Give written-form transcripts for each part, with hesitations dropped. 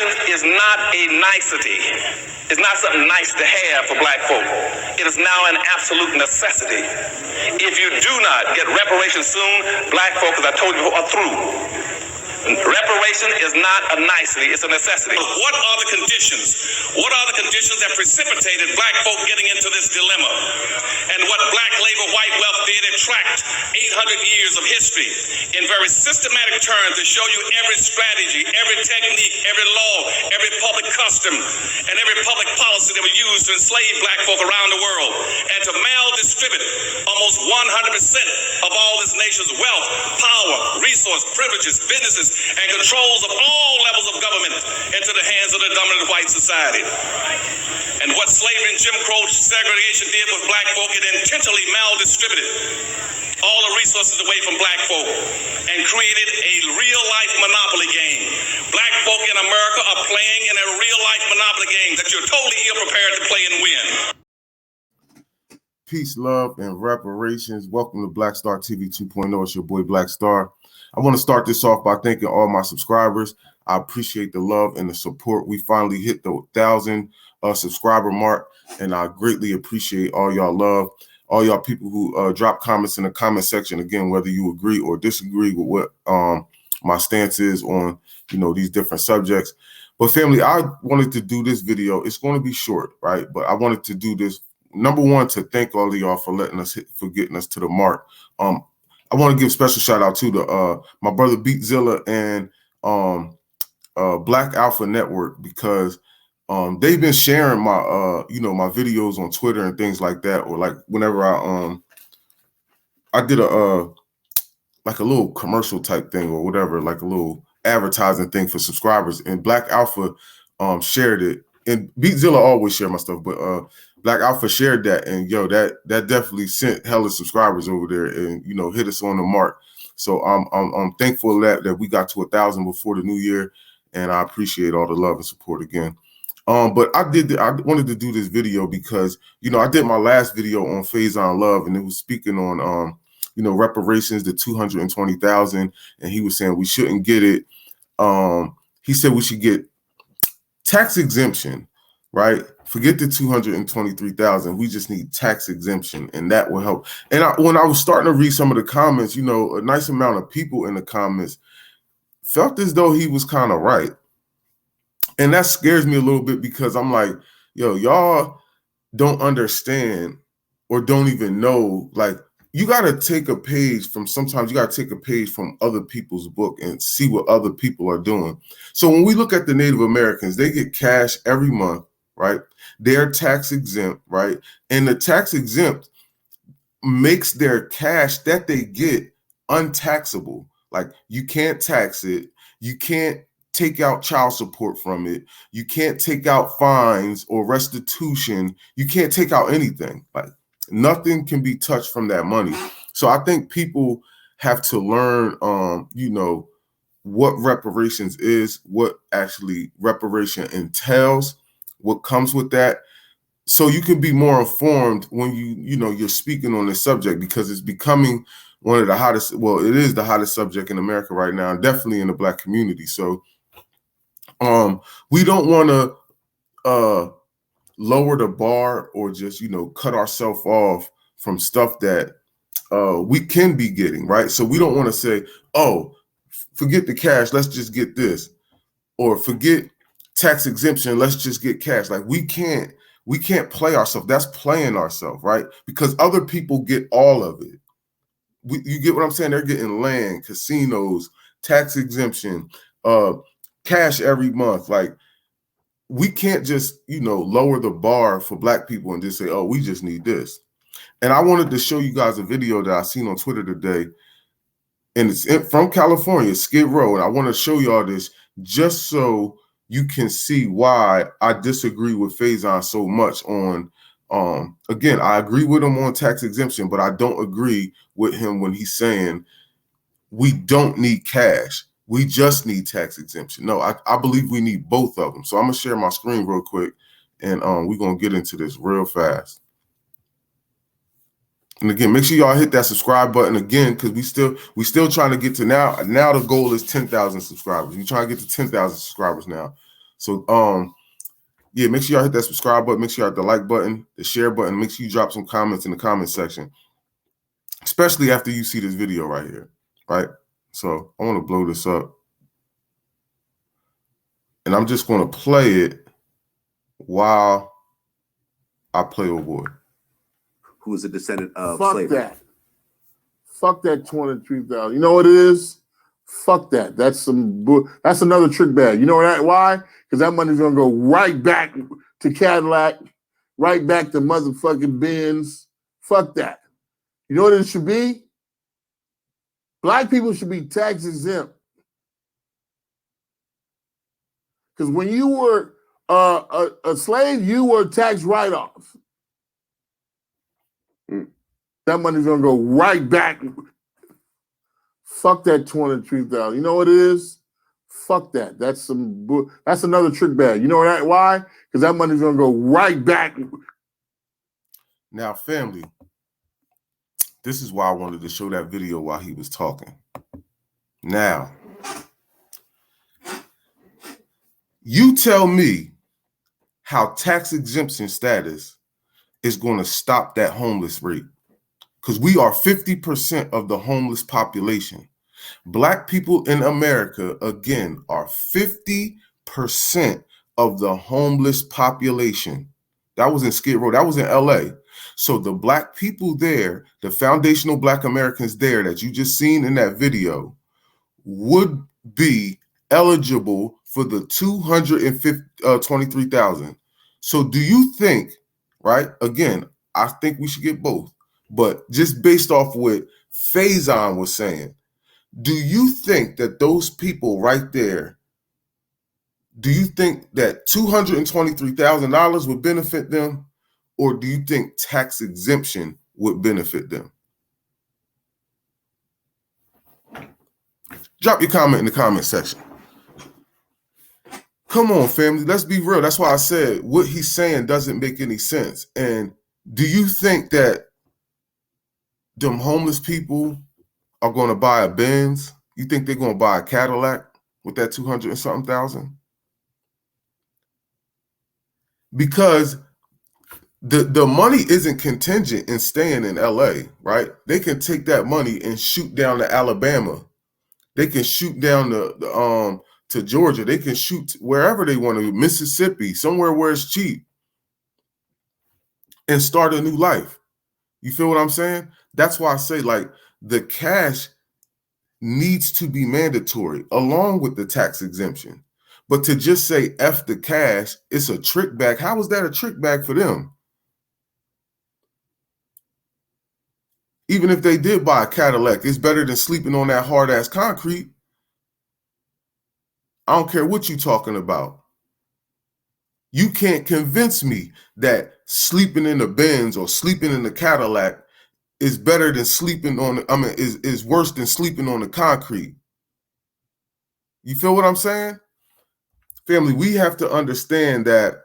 reparations is not a nicety. It's not something nice to have for black folk. It is now an absolute necessity. If you do not get reparations soon, black folk, as I told you before, are through. Reparation is not a nicety, it's a necessity. What are the conditions? What are the conditions that precipitated black folk getting into this dilemma? And what black labor, white wealth did, it tracked 800 years of history in very systematic terms to show you every strategy, every technique, every law, every public custom, and every public policy that was used to enslave black folk around the world and to maldistribute almost 100% of all this nation's wealth, power, resource, privileges, businesses, and controls of all levels of government into the hands of the dominant white society. And what slavery and Jim Crow segregation did with black folk, it intentionally maldistributed all the resources away from black folk and created a real-life monopoly game. Black folk in America are playing in a real-life monopoly game that you're totally ill-prepared to play and win. Peace, love, and reparations. Welcome to Black Star TV 2.0. It's your boy Black Star. I want to start this off by thanking all my subscribers. I appreciate the love and the support. We finally hit the 1,000 subscriber mark, and I greatly appreciate all y'all love, all y'all people who drop comments in the comment section. Again, whether you agree or disagree with what my stance is on, these different subjects. But family, I wanted to do this video. It's going to be short, right? But I wanted to do this, number one, to thank all of y'all for for getting us to the mark. I want to give a special shout out to my brother Beatzilla and Black Alpha Network, because they've been sharing my my videos on Twitter and things like that, or like whenever I did a little commercial type thing or whatever, like a little advertising thing for subscribers, and Black Alpha shared it. And Beatzilla always share my stuff, but Black Alpha shared that, and that definitely sent hella subscribers over there, and hit us on the mark. So I'm thankful that we got to 1,000 before the new year, and I appreciate all the love and support again. But I wanted to do this video because I did my last video on Faison Love, and it was speaking on reparations, the 220,000, and he was saying we shouldn't get it. He said we should get tax exemption, right? Forget the 223,000. We just need tax exemption, and that will help. And when I was starting to read some of the comments, a nice amount of people in the comments felt as though he was kind of right. And that scares me a little bit, because I'm like, y'all don't understand or don't even know. Like, you got to take a page from, sometimes you got to take a page from other people's book and see what other people are doing. So when we look at the Native Americans, they get cash every month, right? They're tax exempt, right? And the tax exempt makes their cash that they get untaxable. Like, you can't tax it. You can't take out child support from it. You can't take out fines or restitution. You can't take out anything. Like, nothing can be touched from that money. So I think people have to learn, what reparations is, what actually reparation entails, what comes with that, so you can be more informed when you're speaking on this subject, because it's becoming one of the hottest. Well, it is the hottest subject in America right now, and definitely in the Black community. So we don't want to lower the bar or just cut ourselves off from stuff that we can be getting, right? So we don't want to say, oh, forget the cash, let's just get this, or forget tax exemption, let's just get cash. Like, we can't play ourselves. That's playing ourselves, right? Because other people get all of it. You get what I'm saying? They're getting land, casinos, tax exemption, cash every month. Like, we can't just, lower the bar for Black people and just say, oh, we just need this. And I wanted to show you guys a video that I seen on Twitter today, and it's from California, Skid Row. And I want to show y'all this just so you can see why I disagree with Faison so much on, again, I agree with him on tax exemption, but I don't agree with him when he's saying we don't need cash. We just need tax exemption. No, I believe we need both of them. So I'm going to share my screen real quick, and we're going to get into this real fast. And again, make sure y'all hit that subscribe button again, because we still trying to get to now the goal is 10,000 subscribers. We're trying to get to 10,000 subscribers now. So yeah, make sure y'all hit that subscribe button, make sure y'all hit the like button, the share button, make sure you drop some comments in the comment section, especially after you see this video right here, right? So I want to blow this up. And I'm just going to play it while I play Old Boy. Who is a descendant of Fuck slavery. that. Fuck that 23,000. You know what it is? Fuck that. That's another trick bag. You know why? Because that money's gonna go right back to Cadillac, right back to motherfucking Benz. Fuck that. You know what it should be? Black people should be tax exempt. Because when you were a slave, you were tax write-off. That money's gonna go right back. Fuck that 23,000. You know what it is? Fuck that. That's another trick bag. You know why? Because that money's gonna go right back. Now, family, this is why I wanted to show that video while he was talking. Now, you tell me how tax exemption status is going to stop that homeless rate. Because we are 50% of the homeless population. Black people in America, again, are 50% of the homeless population. That was in Skid Row. That was in LA. So the black people there, the foundational Black Americans there that you just seen in that video, would be eligible for the 223,000. So do you think, right? Again, I think we should get both. But just based off what Faison was saying, do you think that those people right there, do you think that $223,000 would benefit them? Or do you think tax exemption would benefit them? Drop your comment in the comment section. Come on, family, let's be real. That's why I said what he's saying doesn't make any sense. And do you think that them homeless people are going to buy a Benz? You think they're going to buy a Cadillac with that 200 and something thousand? Because the money isn't contingent in staying in LA, right? They can take that money and shoot down to Alabama. They can shoot down to Georgia. They can shoot wherever they want to, Mississippi, somewhere where it's cheap, and start a new life. You feel what I'm saying? That's why I say, like, the cash needs to be mandatory along with the tax exemption. But to just say F the cash, it's a trick bag. How is that a trick bag for them? Even if they did buy a Cadillac, it's better than sleeping on that hard ass concrete. I don't care what you're talking about. You can't convince me that sleeping in the Benz or sleeping in the Cadillac is better than sleeping on, is worse than sleeping on the concrete. You feel what I'm saying? Family, we have to understand that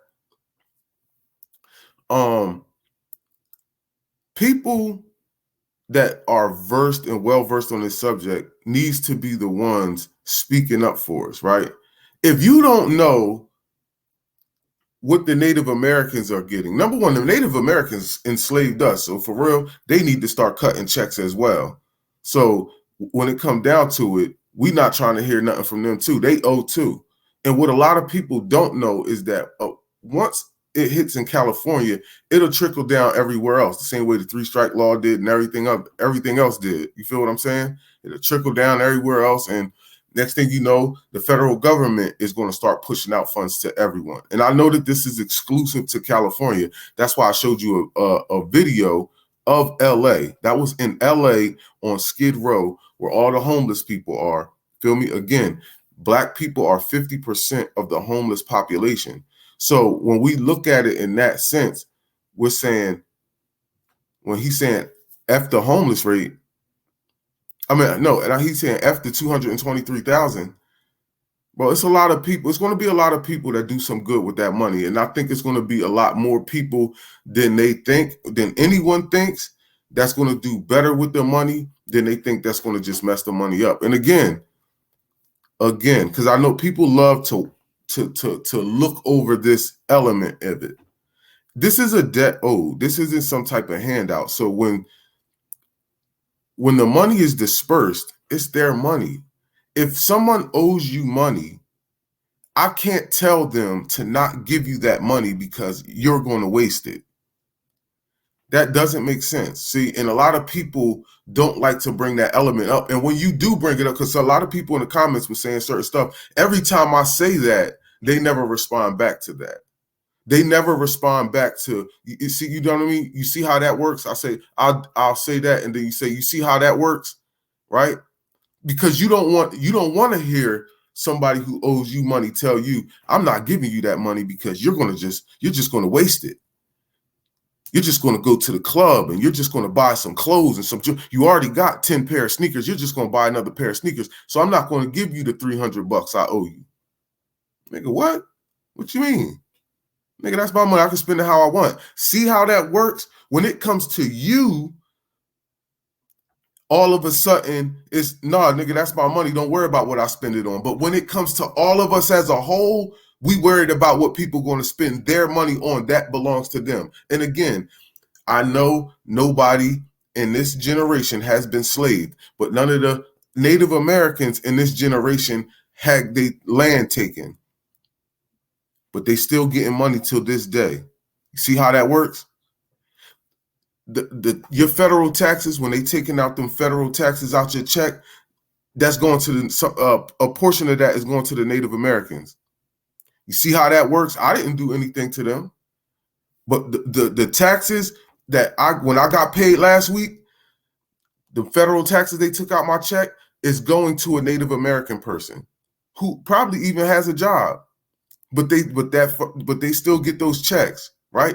people that are versed and well-versed on this subject needs to be the ones speaking up for us, right? If you don't know what the Native Americans are getting, number one, the Native Americans enslaved us. So for real, they need to start cutting checks as well. So when it comes down to it, we're not trying to hear nothing from them too. They owe too. And what a lot of people don't know is that once it hits in California, it'll trickle down everywhere else, the same way the 3-strike law did and everything else did. You feel what I'm saying? It'll trickle down everywhere else. And next thing you know, the federal government is going to start pushing out funds to everyone. And I know that this is exclusive to California. That's why I showed you a video of LA. That was in LA on Skid Row, where all the homeless people are. Feel me? Again, Black people are 50% of the homeless population. So when we look at it in that sense, we're saying, when he's saying F the homeless rate, he's saying F the 223,000. Well, it's a lot of people. It's going to be a lot of people that do some good with that money. And I think it's going to be a lot more people than they think, than anyone thinks, that's going to do better with their money than they think that's going to just mess the money up. And again, because I know people love to to look over this element of it. This is a debt owed. This isn't some type of handout. So when the money is dispersed, it's their money. If someone owes you money, I can't tell them to not give you that money because you're going to waste it. That doesn't make sense. See, and a lot of people don't like to bring that element up. And when you do bring it up, because a lot of people in the comments were saying certain stuff, every time I say that, they never respond back to that. They never respond back to, you see, you know what I mean? You see how that works? I say, I'll say that, and then you say, you see how that works, right? Because you don't want to hear somebody who owes you money tell you, I'm not giving you that money because you're just going to waste it. You're just going to go to the club and you're just going to buy some clothes and some. You already got 10 pair of sneakers. You're just going to buy another pair of sneakers. So I'm not going to give you the $300 I owe you. Nigga, what? What you mean? Nigga, that's my money. I can spend it how I want. See how that works? When it comes to you, all of a sudden it's, nah, nigga, that's my money. Don't worry about what I spend it on. But when it comes to all of us as a whole, we worried about what people going to spend their money on. That belongs to them. And again, I know nobody in this generation has been slaved, but none of the Native Americans in this generation had their land taken. But they still getting money till this day. You see how that works? Your federal taxes, when they taking out them federal taxes out your check, that's going to a portion of that is going to the Native Americans. You see how that works? I didn't do anything to them, but the taxes that when I got paid last week, the federal taxes they took out my check is going to a Native American person who probably even has a job, but they still get those checks, right?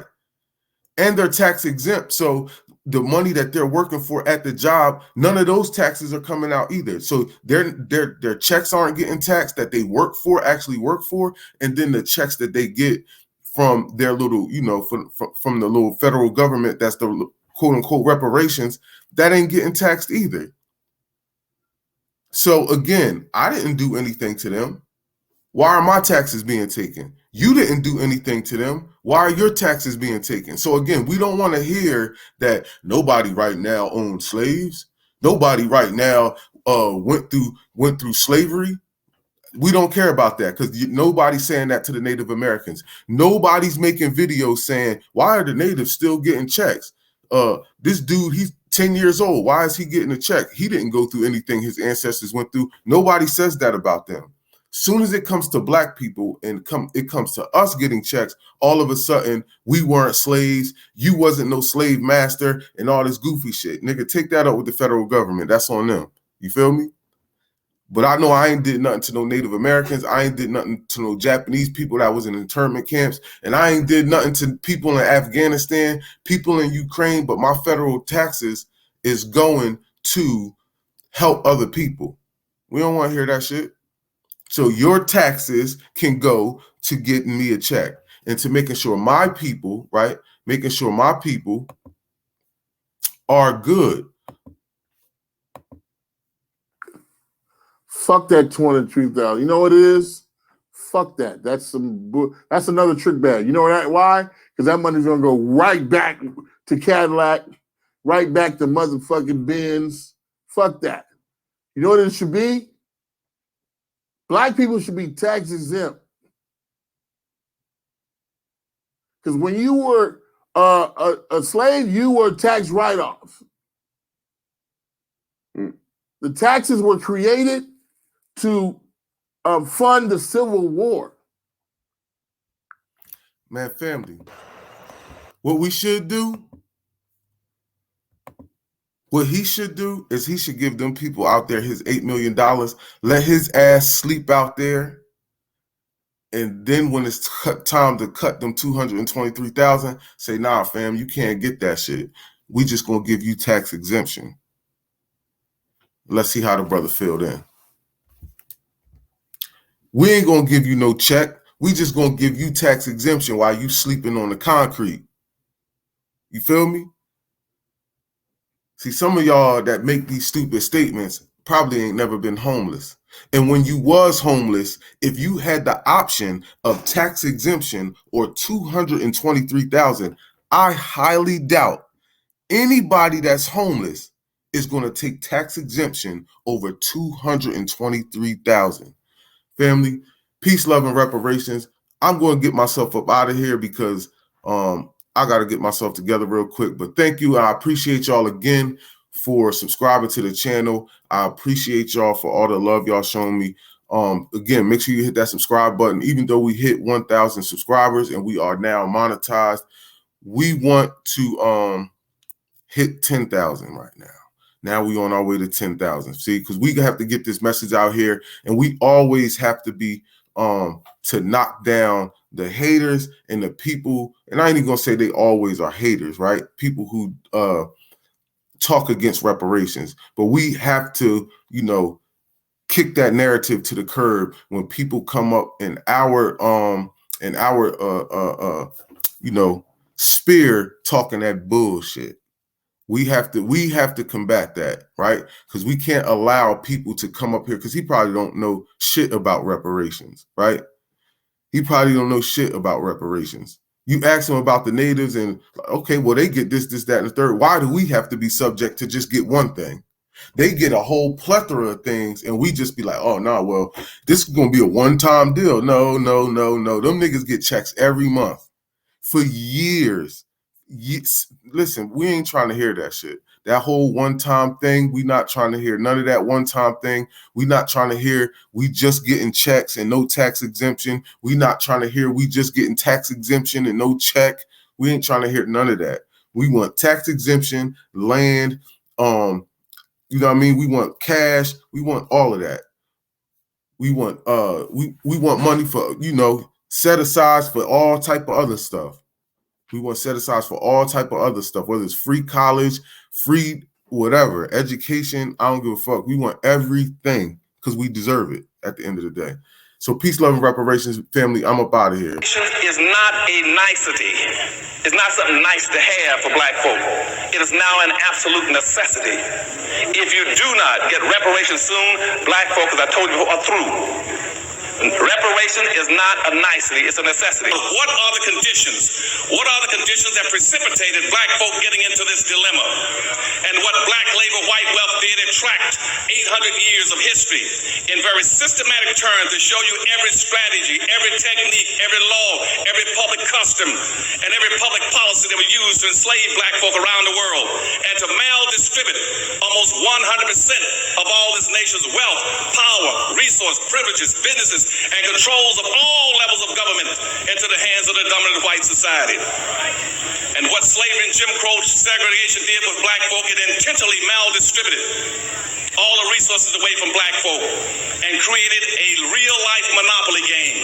And they're tax exempt. So the money that they're working for at the job, none of those taxes are coming out either. So their checks aren't getting taxed that they actually work for. And then the checks that they get from their little, from the little federal government, that's the quote unquote reparations, that ain't getting taxed either. So again, I didn't do anything to them. Why are my taxes being taken? You didn't do anything to them. Why are your taxes being taken? So again, we don't want to hear that nobody right now owns slaves. Nobody right now went through slavery. We don't care about that because nobody's saying that to the Native Americans. Nobody's making videos saying, why are the natives still getting checks? This dude, he's 10 years old. Why is he getting a check? He didn't go through anything his ancestors went through. Nobody says that about them. Soon as it comes to black people and it comes to us getting checks, all of a sudden we weren't slaves. You wasn't no slave master and all this goofy shit. Nigga, take that up with the federal government. That's on them. You feel me? But I know I ain't did nothing to no Native Americans. I ain't did nothing to no Japanese people that was in internment camps. And I ain't did nothing to people in Afghanistan, people in Ukraine. But my federal taxes is going to help other people. We don't want to hear that shit. So your taxes can go to getting me a check and to making sure my people, right? Making sure my people are good. Fuck that 23,000. You know what it is? Fuck that. That's another trick bag. You know why? Because that money's gonna go right back to Cadillac, right back to motherfucking Benz. Fuck that. You know what it should be? Black people should be tax exempt. Because when you were a slave, you were tax write-off. The taxes were created to fund the Civil War. Man, family, what we should do, what he should do is he should give them people out there his $8 million, let his ass sleep out there. And then when it's time to cut them 223,000, say, nah, fam, you can't get that shit. We just gonna give you tax exemption. Let's see how the brother feel then. We ain't gonna give you no check. We just gonna give you tax exemption while you sleeping on the concrete. You feel me? See, some of y'all that make these stupid statements probably ain't never been homeless. And when you was homeless, if you had the option of tax exemption or 223,000, I highly doubt anybody that's homeless is going to take tax exemption over 223,000. Family, peace, love, and reparations. I'm going to get myself up out of here because I got to get myself together real quick. But thank you. I appreciate y'all again for subscribing to the channel. I appreciate y'all for all the love y'all showing me. Again, make sure you hit that subscribe button. Even though we hit 1,000 subscribers and we are now monetized, we want to hit 10,000 right now. Now we on our way to 10,000. See, because we have to get this message out here, and we always have to be to knock down the haters and the people. And I ain't even gonna say they always are haters, right? People who talk against reparations, but we have to, you know, kick that narrative to the curb when people come up in our you know, spear talking that bullshit. We have to combat that, right? Because we can't allow people to come up here, because he probably don't know shit about reparations, right? He probably don't know shit about reparations. You ask him about the natives and, okay, well, they get this, that, and the third. Why do we have to be subject to just get one thing? They get a whole plethora of things, and we just be like, oh, no, well, this is going to be a one-time deal. No. Them niggas get checks every month for years. Listen, we ain't trying to hear that shit. That whole one-time thing, we not trying to hear none of that one-time thing. We not trying to hear we just getting checks and no tax exemption. We not trying to hear we just getting tax exemption and no check. We ain't trying to hear none of that. We want tax exemption, land, you know what I mean? We want cash. We want all of that. We want we want money for, you know, set aside for all type of other stuff. We want set aside for all type of other stuff, whether it's free college, free whatever, education. I don't give a fuck. We want everything because we deserve it at the end of the day. So peace, love, and reparations, family. I'm up out of here. Is not a nicety. It's not something nice to have for black folk. It is now an absolute necessity. If you do not get reparations soon, black folk, as I told you before, are through. Reparation is not a nicety, it's a necessity. What are the conditions? What are the conditions that precipitated black folk getting into this dilemma? And what black labor, white wealth did, it tracked 800 years of history in very systematic terms to show you every strategy, every technique, every law, every public custom, and every public policy that was used to enslave black folk around the world and to maldistribute almost 100% of all this nation's wealth, power, resource, privileges, businesses, and controls of all levels of government into the hands of the dominant white society. And what slavery and Jim Crow segregation did with black folk, it intentionally maldistributed all the resources away from black folk and created a real-life monopoly game